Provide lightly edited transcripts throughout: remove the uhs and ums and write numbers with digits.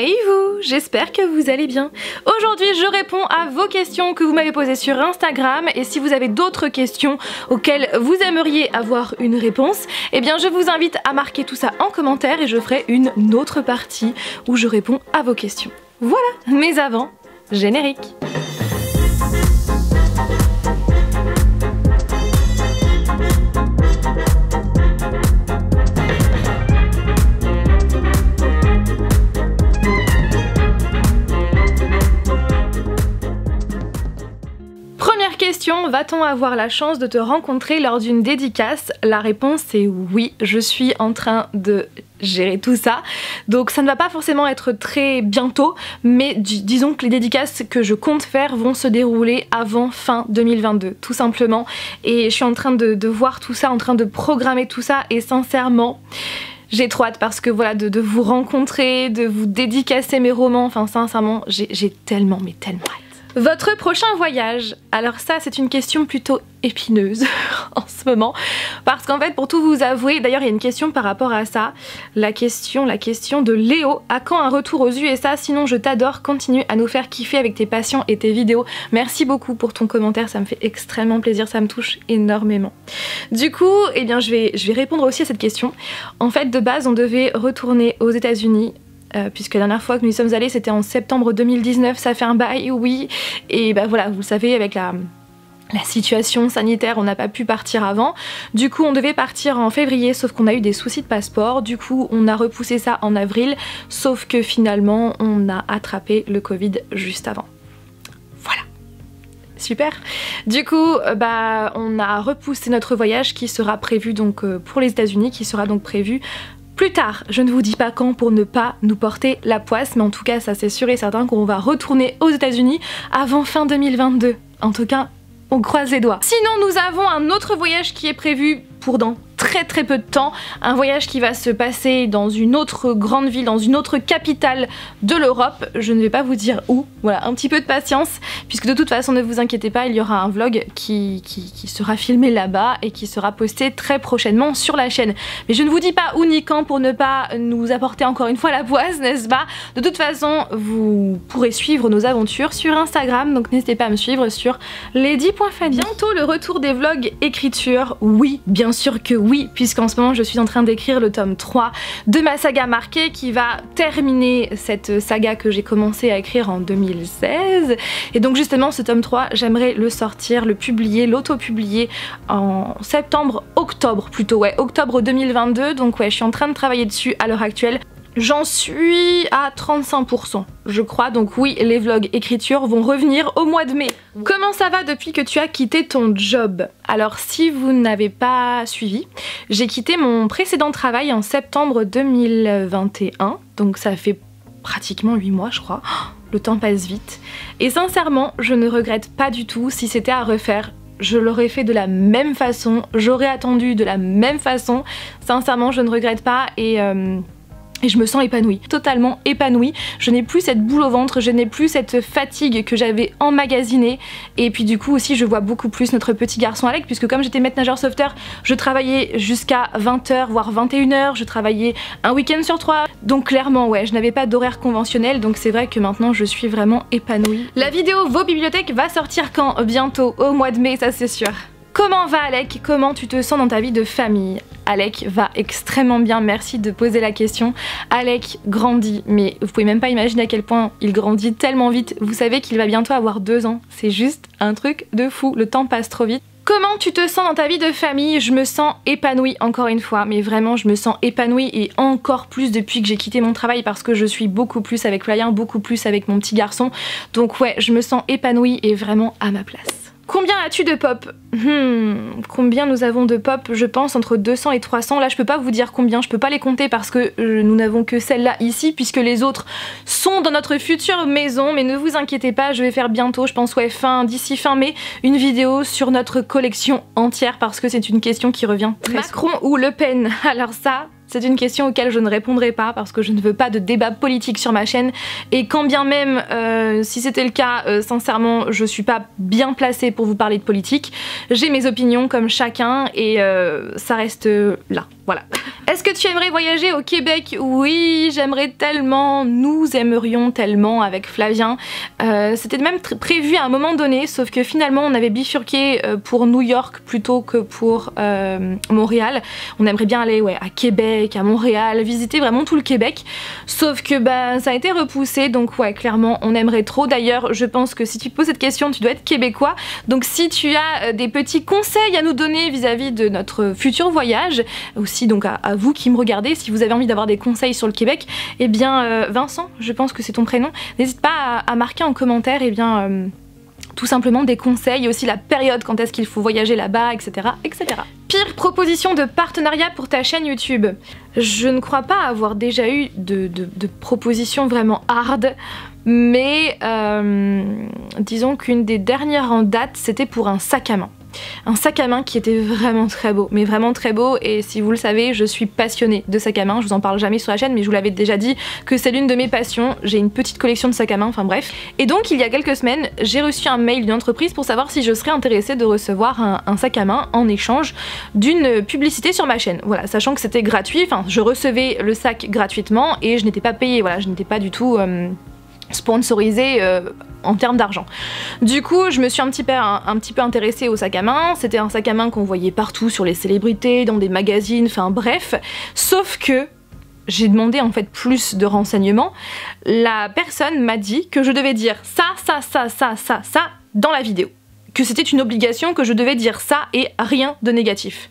Hey vous, j'espère que vous allez bien. Aujourd'hui je réponds à vos questions que vous m'avez posées sur Instagram et si vous avez d'autres questions auxquelles vous aimeriez avoir une réponse, eh bien je vous invite à marquer tout ça en commentaire et je ferai une autre partie où je réponds à vos questions. Voilà, mais avant, générique. Va-t-on avoir la chance de te rencontrer lors d'une dédicace? La réponse est oui, je suis en train de gérer tout ça. Donc ça ne va pas forcément être très bientôt, mais disons que les dédicaces que je compte faire vont se dérouler avant fin 2022, tout simplement. Et je suis en train de voir tout ça, en train de programmer tout ça et sincèrement... j'ai trop hâte parce que voilà, de vous rencontrer, de vous dédicacer mes romans, enfin sincèrement, j'ai tellement, mais tellement hâte. Votre prochain voyage? Alors ça c'est une question plutôt épineuse en ce moment parce qu'en fait pour tout vous avouer, d'ailleurs il y a une question par rapport à ça, la question de Léo, à quand un retour aux USA? Sinon je t'adore, continue à nous faire kiffer avec tes passions et tes vidéos. Merci beaucoup pour ton commentaire, ça me fait extrêmement plaisir, ça me touche énormément. Du coup, eh bien je vais répondre aussi à cette question. En fait de base on devait retourner aux États-Unis. Puisque la dernière fois que nous y sommes allés c'était en septembre 2019, ça fait un bail, oui, et bah voilà, vous le savez, avec la situation sanitaire, on n'a pas pu partir avant. Du coup on devait partir en février, sauf qu'on a eu des soucis de passeport, du coup on a repoussé ça en avril, sauf que finalement on a attrapé le Covid juste avant. Voilà. Super. Du coup, bah on a repoussé notre voyage qui sera prévu donc pour les États-Unis, qui sera donc prévu plus tard. Je ne vous dis pas quand pour ne pas nous porter la poisse, mais en tout cas ça c'est sûr et certain qu'on va retourner aux États-Unis avant fin 2022. En tout cas, on croise les doigts. Sinon nous avons un autre voyage qui est prévu pour dans très peu de temps, un voyage qui va se passer dans une autre grande ville, dans une autre capitale de l'Europe. Je ne vais pas vous dire où, voilà, un petit peu de patience, puisque de toute façon ne vous inquiétez pas, il y aura un vlog qui sera filmé là-bas et qui sera posté très prochainement sur la chaîne. Mais je ne vous dis pas où ni quand pour ne pas nous apporter encore une fois la poisse, n'est-ce pas? De toute façon, vous pourrez suivre nos aventures sur Instagram, donc n'hésitez pas à me suivre sur lady.fanny. Bientôt le retour des vlogs écriture, oui, bien sûr que oui, puisqu'en ce moment je suis en train d'écrire le tome 3 de ma saga marquée qui va terminer cette saga que j'ai commencé à écrire en 2016. Et donc justement ce tome 3, j'aimerais le sortir, le publier, l'auto-publier en octobre plutôt, ouais, octobre 2022. Donc ouais, je suis en train de travailler dessus à l'heure actuelle. J'en suis à 35% je crois, donc oui, les vlogs écriture vont revenir au mois de mai. Comment ça va depuis que tu as quitté ton job? Alors si vous n'avez pas suivi, j'ai quitté mon précédent travail en septembre 2021, donc ça fait pratiquement 8 mois je crois. Le temps passe vite. Et sincèrement, je ne regrette pas du tout. Si c'était à refaire, je l'aurais fait de la même façon, j'aurais attendu de la même façon. Sincèrement, je ne regrette pas et je me sens épanouie, totalement épanouie. Je n'ai plus cette boule au ventre, je n'ai plus cette fatigue que j'avais emmagasinée. Et puis du coup aussi je vois beaucoup plus notre petit garçon Alec, puisque comme j'étais maître nageur sauveteur, je travaillais jusqu'à 20h voire 21h, je travaillais un week-end sur 3. Donc clairement ouais, je n'avais pas d'horaire conventionnel, donc c'est vrai que maintenant je suis vraiment épanouie. La vidéo Vos bibliothèques va sortir quand? Bientôt, au mois de mai, ça c'est sûr. Comment va Alec? Comment tu te sens dans ta vie de famille? Alec va extrêmement bien, merci de poser la question. Alec grandit, mais vous pouvez même pas imaginer à quel point il grandit tellement vite. Vous savez qu'il va bientôt avoir 2 ans, c'est juste un truc de fou, le temps passe trop vite. Comment tu te sens dans ta vie de famille? Je me sens épanouie encore une fois, mais vraiment je me sens épanouie et encore plus depuis que j'ai quitté mon travail parce que je suis beaucoup plus avec Ryan, beaucoup plus avec mon petit garçon. Donc ouais, je me sens épanouie et vraiment à ma place. Combien as-tu de pop? Combien nous avons de pop? Je pense entre 200 et 300. Là je peux pas vous dire combien, je peux pas les compter parce que nous n'avons que celle-là ici puisque les autres sont dans notre future maison. Mais ne vous inquiétez pas, je vais faire bientôt, je pense ouais d'ici fin mai, une vidéo sur notre collection entière parce que c'est une question qui revient très souvent. Macron ou Le Pen? Alors ça... c'est une question auquel je ne répondrai pas parce que je ne veux pas de débat politique sur ma chaîne et quand bien même si c'était le cas, sincèrement je suis pas bien placée pour vous parler de politique. J'ai mes opinions comme chacun et ça reste là. voilà. Est-ce que tu aimerais voyager au Québec? Oui, j'aimerais tellement, nous aimerions tellement avec Flavien. C'était même prévu à un moment donné, sauf que finalement on avait bifurqué pour New York plutôt que pour Montréal. On aimerait bien aller à Québec, à Montréal, visiter vraiment tout le Québec. Sauf que ça a été repoussé, donc ouais, clairement on aimerait trop. D'ailleurs, je pense que si tu te poses cette question, tu dois être québécois. Donc si tu as des petits conseils à nous donner vis-à-vis de notre futur voyage, aussi donc à vous qui me regardez, si vous avez envie d'avoir des conseils sur le Québec, eh bien Vincent, je pense que c'est ton prénom, n'hésite pas à marquer en commentaire tout simplement des conseils et aussi la période quand est-ce qu'il faut voyager là-bas, etc., etc. Pire proposition de partenariat pour ta chaîne YouTube. Je ne crois pas avoir déjà eu de propositions vraiment hard, mais disons qu'une des dernières en date, c'était pour un sac à main. Un sac à main qui était vraiment très beau, mais vraiment très beau, et si vous le savez, je suis passionnée de sacs à main, je vous en parle jamais sur la chaîne, mais je vous l'avais déjà dit que c'est l'une de mes passions, j'ai une petite collection de sacs à main, enfin bref. Et donc il y a quelques semaines, j'ai reçu un mail d'une entreprise pour savoir si je serais intéressée de recevoir un sac à main en échange d'une publicité sur ma chaîne. Voilà, sachant que c'était gratuit, enfin je recevais le sac gratuitement et je n'étais pas payée, voilà, je n'étais pas du tout sponsorisée en termes d'argent. Du coup, je me suis un petit peu intéressée au sac à main. C'était un sac à main qu'on voyait partout sur les célébrités, dans des magazines, enfin bref. Sauf que j'ai demandé en fait plus de renseignements. La personne m'a dit que je devais dire ça dans la vidéo. Que c'était une obligation, que je devais dire ça et rien de négatif.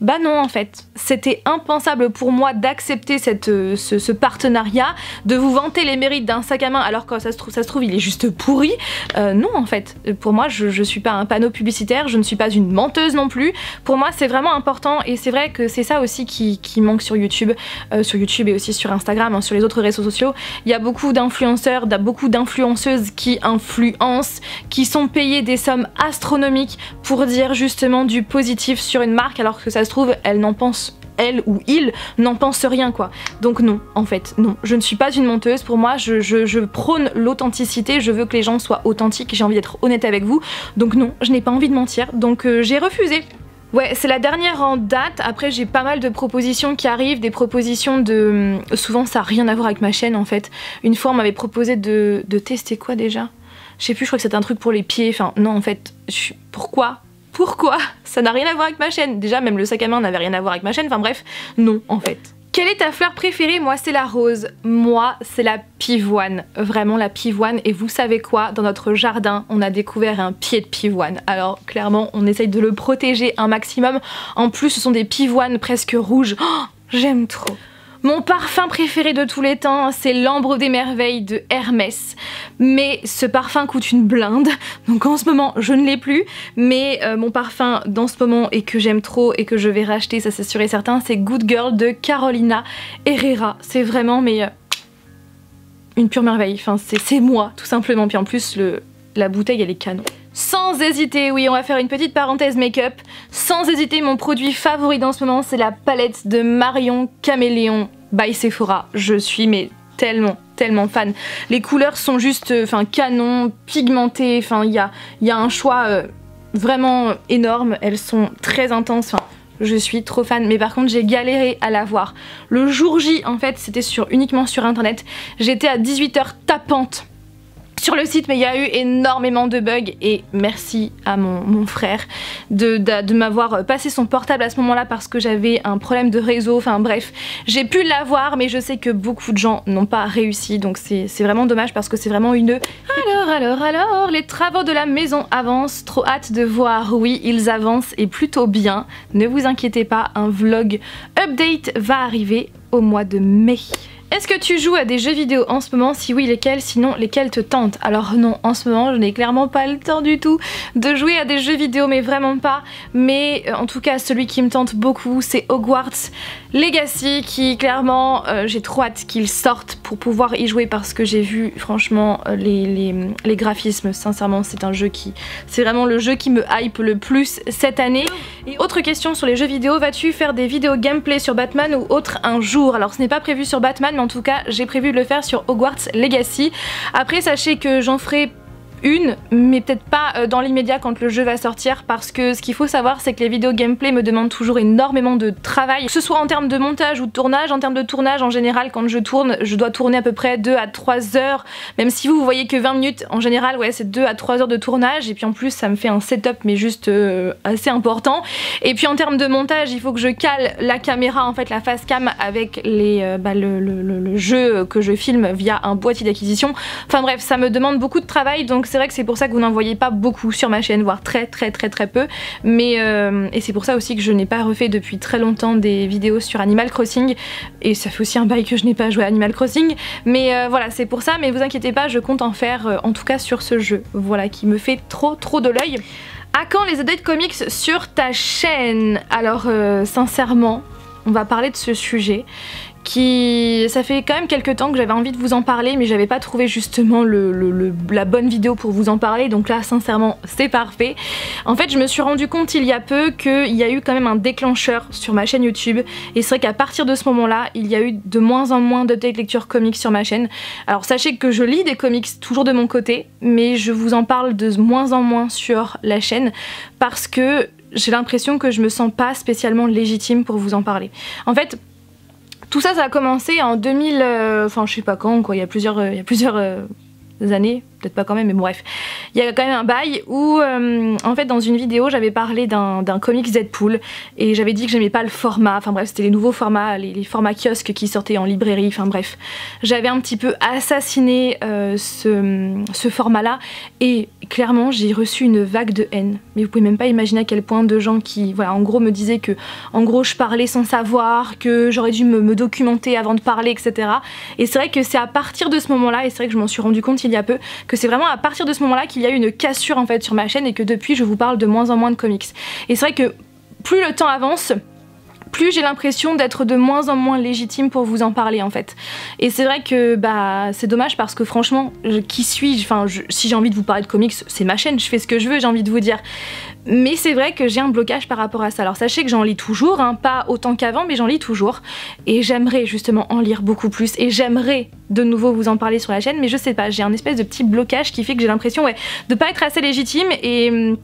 Bah non en fait, c'était impensable pour moi d'accepter ce partenariat, de vous vanter les mérites d'un sac à main alors que ça se trouve il est juste pourri. Non en fait, pour moi je suis pas un panneau publicitaire, je ne suis pas une menteuse non plus. Pour moi c'est vraiment important et c'est vrai que c'est ça aussi qui manque sur YouTube et aussi sur Instagram, hein, sur les autres réseaux sociaux. Il y a beaucoup d'influenceurs, beaucoup d'influenceuses qui influencent, qui sont payées des sommes astronomiques pour dire justement du positif sur une marque alors que ça se trouve elle ou il n'en pense rien quoi. Donc non, en fait, non. Je ne suis pas une menteuse, pour moi je prône l'authenticité, je veux que les gens soient authentiques, j'ai envie d'être honnête avec vous. Donc non, je n'ai pas envie de mentir, donc j'ai refusé. Ouais, c'est la dernière en date, après j'ai pas mal de propositions qui arrivent, des propositions de... Souvent ça n'a rien à voir avec ma chaîne en fait. Une fois on m'avait proposé de tester quoi déjà? Je sais plus, je crois que c'était un truc pour les pieds, enfin non en fait, pourquoi ça n'a rien à voir avec ma chaîne. Déjà même le sac à main n'avait rien à voir avec ma chaîne, enfin bref, non en fait. Quelle est ta fleur préférée? Moi c'est la rose, moi c'est la pivoine, vraiment la pivoine. Et vous savez quoi, dans notre jardin on a découvert un pied de pivoine, alors clairement on essaye de le protéger un maximum. En plus ce sont des pivoines presque rouges, oh, j'aime trop. Mon parfum préféré de tous les temps, c'est l'Ambre des Merveilles de Hermès. Mais ce parfum coûte une blinde, donc en ce moment je ne l'ai plus. Mais mon parfum dans ce moment et que j'aime trop et que je vais racheter, ça c'est sûr et certain, c'est Good Girl de Carolina Herrera. C'est vraiment une pure merveille, enfin c'est moi tout simplement. Puis en plus la bouteille elle est canon. Sans hésiter, oui, on va faire une petite parenthèse make-up. Sans hésiter, mon produit favori dans ce moment, c'est la palette de Marion Caméléon by Sephora. Je suis tellement fan. Les couleurs sont juste canon, pigmentées, il y a un choix vraiment énorme. Elles sont très intenses, je suis trop fan, mais par contre j'ai galéré à l'avoir. Le jour J, en fait, c'était uniquement sur internet. J'étais à 18 h tapante sur le site, mais il y a eu énormément de bugs et merci à mon frère de m'avoir passé son portable à ce moment-là parce que j'avais un problème de réseau, enfin bref, j'ai pu l'avoir, mais je sais que beaucoup de gens n'ont pas réussi, donc c'est vraiment dommage parce que c'est vraiment une... Alors, les travaux de la maison avancent, trop hâte de voir, oui, ils avancent et plutôt bien, ne vous inquiétez pas, un vlog update va arriver au mois de mai. Est-ce que tu joues à des jeux vidéo en ce moment? Si oui, lesquels? Sinon, lesquels te tentent? Alors non, en ce moment, je n'ai clairement pas le temps du tout de jouer à des jeux vidéo, mais vraiment pas. Mais en tout cas, celui qui me tente beaucoup, c'est Hogwarts Legacy, qui clairement, j'ai trop hâte qu'il sorte pour pouvoir y jouer parce que j'ai vu, franchement, les graphismes. Sincèrement, c'est vraiment le jeu qui me hype le plus cette année. Et autre question sur les jeux vidéo, vas-tu faire des vidéos gameplay sur Batman ou autre un jour? Alors ce n'est pas prévu sur Batman, mais en tout cas j'ai prévu de le faire sur Hogwarts Legacy. Après sachez que j'en ferai une, mais peut-être pas dans l'immédiat quand le jeu va sortir, parce que ce qu'il faut savoir c'est que les vidéos gameplay me demandent toujours énormément de travail, que ce soit en termes de montage ou de tournage. En termes de tournage, en général quand je tourne, je dois tourner à peu près 2 à 3 heures, même si vous voyez que 20 minutes, en général ouais c'est 2 à 3 heures de tournage, et puis en plus ça me fait un setup mais juste assez important. Et puis en termes de montage, il faut que je cale la caméra, en fait la face cam avec le jeu que je filme via un boîtier d'acquisition. Enfin bref, ça me demande beaucoup de travail, donc c'est vrai que c'est pour ça que vous n'en voyez pas beaucoup sur ma chaîne, voire très peu, mais et c'est pour ça aussi que je n'ai pas refait depuis très longtemps des vidéos sur Animal Crossing, et ça fait aussi un bail que je n'ai pas joué à Animal Crossing, mais voilà c'est pour ça. Mais vous inquiétez pas, je compte en faire en tout cas sur ce jeu, voilà, qui me fait trop de l'œil. À quand les updates comics sur ta chaîne? Alors sincèrement, on va parler de ce sujet ça fait quand même quelques temps que j'avais envie de vous en parler, mais j'avais pas trouvé justement la bonne vidéo pour vous en parler, donc là sincèrement c'est parfait. En fait je me suis rendu compte il y a peu qu'il y a eu quand même un déclencheur sur ma chaîne YouTube, et c'est vrai qu'à partir de ce moment là il y a eu de moins en moins d'updates lecture comics sur ma chaîne. Alors sachez que je lis des comics toujours de mon côté, mais je vous en parle de moins en moins sur la chaîne, parce que j'ai l'impression que je me sens pas spécialement légitime pour vous en parler. En fait tout ça, ça a commencé en 2000, enfin je sais pas quand, quoi, il y a plusieurs années, peut-être pas quand même, mais bon, bref. Il y a quand même un bail où, en fait, dans une vidéo, j'avais parlé d'un comics Deadpool, et j'avais dit que j'aimais pas le format, enfin bref, c'était les nouveaux formats, les formats kiosques qui sortaient en librairie, enfin bref. J'avais un petit peu assassiné ce format-là, et clairement, j'ai reçu une vague de haine. Mais vous pouvez même pas imaginer à quel point de gens qui, voilà, en gros me disaient que, en gros, je parlais sans savoir, que j'aurais dû me documenter avant de parler, etc. Et c'est vrai que c'est à partir de ce moment-là, et c'est vrai que je m'en suis rendu compte il y a peu, que c'est vraiment à partir de ce moment-là qu'il y a eu une cassure en fait sur ma chaîne, et que depuis je vous parle de moins en moins de comics. Et c'est vrai que plus le temps avance, plus j'ai l'impression d'être de moins en moins légitime pour vous en parler en fait. Et c'est vrai que bah c'est dommage, parce que franchement, qui suis-je? Enfin, si j'ai envie de vous parler de comics, c'est ma chaîne, je fais ce que je veux, j'ai envie de vous dire. Mais c'est vrai que j'ai un blocage par rapport à ça. Alors sachez que j'en lis toujours, hein, pas autant qu'avant, mais j'en lis toujours. Et j'aimerais justement en lire beaucoup plus, et j'aimerais de nouveau vous en parler sur la chaîne, mais je sais pas, j'ai un espèce de petit blocage qui fait que j'ai l'impression de pas être assez légitime et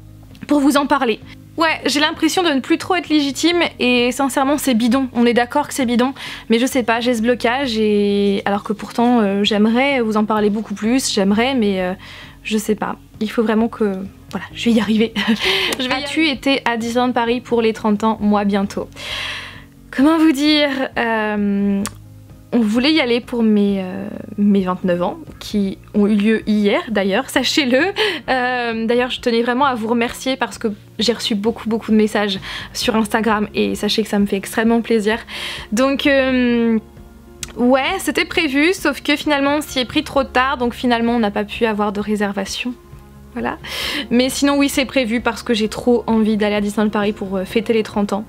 pour vous en parler. Ouais, j'ai l'impression de ne plus trop être légitime, et sincèrement c'est bidon, on est d'accord que c'est bidon, mais je sais pas, j'ai ce blocage, et alors que pourtant j'aimerais vous en parler beaucoup plus, j'aimerais, mais je sais pas, il faut vraiment que... Voilà, je vais y arriver. As-tu été à Disneyland Paris pour les 30 ans? Moi bientôt. Comment vous dire, on voulait y aller pour mes 29 ans, qui ont eu lieu hier d'ailleurs, sachez-le. D'ailleurs je tenais vraiment à vous remercier, parce que j'ai reçu beaucoup de messages sur Instagram, et sachez que ça me fait extrêmement plaisir. Donc ouais, c'était prévu, sauf que finalement on s'y est pris trop tard, donc finalement on n'a pas pu avoir de réservation. Voilà. Mais sinon oui c'est prévu, parce que j'ai trop envie d'aller à Disneyland Paris pour fêter les 30 ans.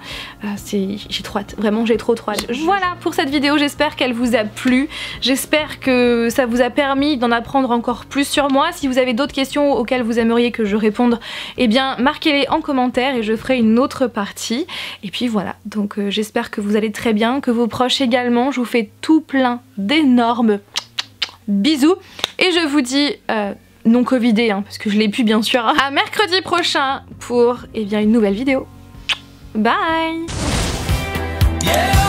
J'ai trop hâte, vraiment j'ai trop hâte. Voilà pour cette vidéo, j'espère qu'elle vous a plu. J'espère que ça vous a permis d'en apprendre encore plus sur moi. Si vous avez d'autres questions auxquelles vous aimeriez que je réponde, eh bien marquez-les en commentaire et je ferai une autre partie. Et puis voilà, donc j'espère que vous allez très bien, que vos proches également. Je vous fais tout plein d'énormes bisous, et je vous dis... non covidé, hein, parce que je l'ai pu bien sûr, à mercredi prochain pour une nouvelle vidéo. Bye. Yeah.